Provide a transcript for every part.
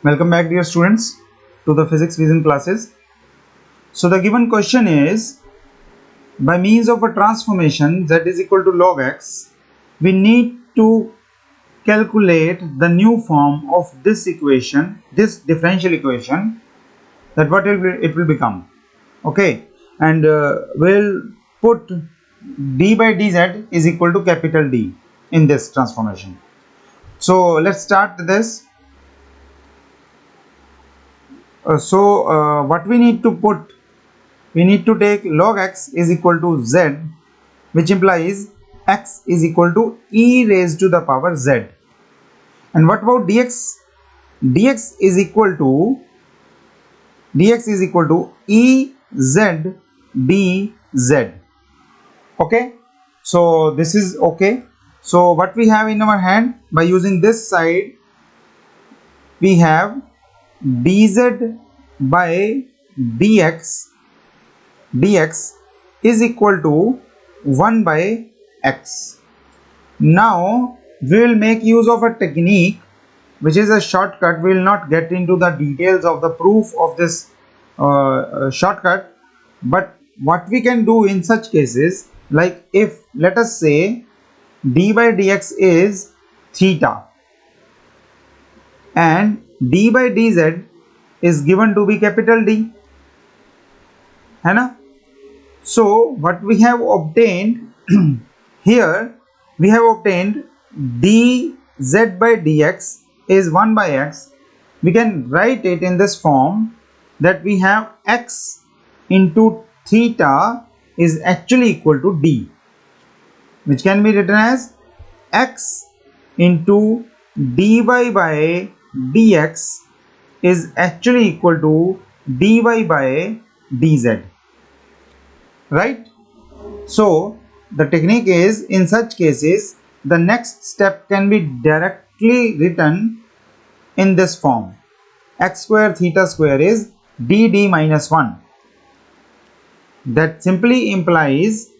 Welcome back, dear students, to the physics vision classes. So the given question is, by means of a transformation z is equal to log x, we need to calculate the new form of this equation, this differential equation, that what it will become. Okay, and we'll put d by dz is equal to capital D in this transformation. So let's start this. What we need to put, we need to take log x is equal to z, which implies x is equal to e raised to the power z. And what about dx? dx is equal to e z dz. Okay, so this is okay. So what we have in our hand, by using this side, we have dz by dx is equal to 1 by x. Now we will make use of a technique which is a shortcut. We will not get into the details of the proof of this shortcut, but what we can do in such cases, like if let us say d by dx is theta and d by dz is given to be capital D, है ना? So what we have obtained here, we have obtained dz by dx is 1 by x. We can write it in this form, that we have x into theta is actually equal to d, which can be written as x into dy by dx is actually equal to dy by dz, right? So the technique is, in such cases the next step can be directly written in this form: x square theta square is dd minus 1. That simply implies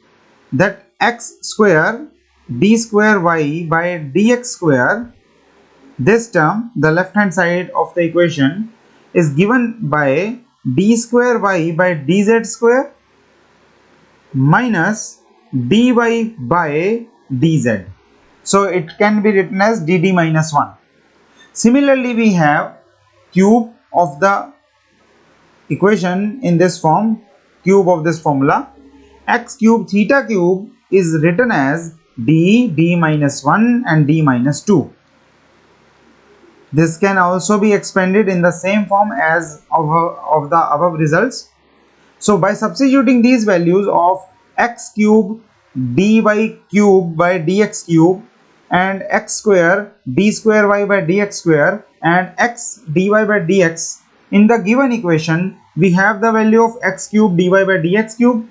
that x square d square y by dx square, this term, the left hand side of the equation, is given by d square y by dz square minus dy by dz. So it can be written as dd minus 1. Similarly, we have cube of the equation in this form, cube of this formula. X cube theta cube is written as d minus 1 and d minus 2. This can also be expanded in the same form as of the above results. So by substituting these values of x cube dy cube by dx cube and x square d square y by dx square and x dy by dx in the given equation, we have the value of x cube dy by dx cube,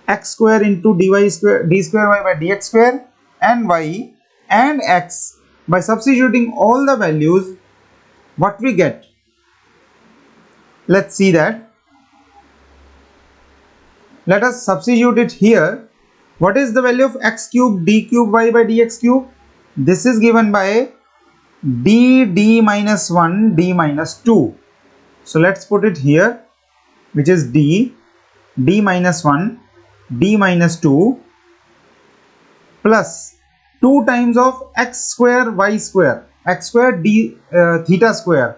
x square into d square y by dx square, and y and x. By substituting all the values, what we get? Let's see that. Let us substitute it here. What is the value of x cube d cube y by dx cube? This is given by d minus 1 d minus 2. So let's put it here, which is d minus 1 d minus 2 plus 2 times of x square y square, x square d theta square.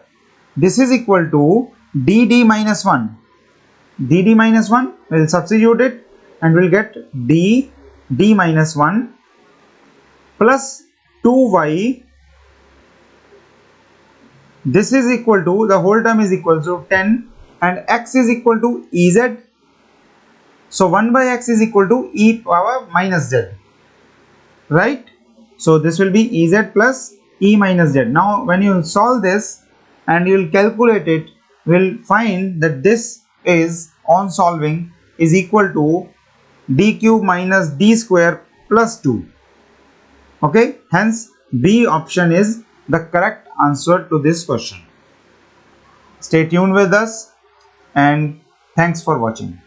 This is equal to dd minus 1. dd minus 1, we'll substitute it and we'll get d minus 1 plus 2y. This is equal to, the whole term is equal to 10, and x is equal to ez. So 1 by x is equal to e power minus z, right? So this will be ez plus e minus z. Now when you solve this and you will calculate it, we will find that this is, on solving, is equal to d cube minus d square plus 2. Okay, hence B option is the correct answer to this question. Stay tuned with us and thanks for watching.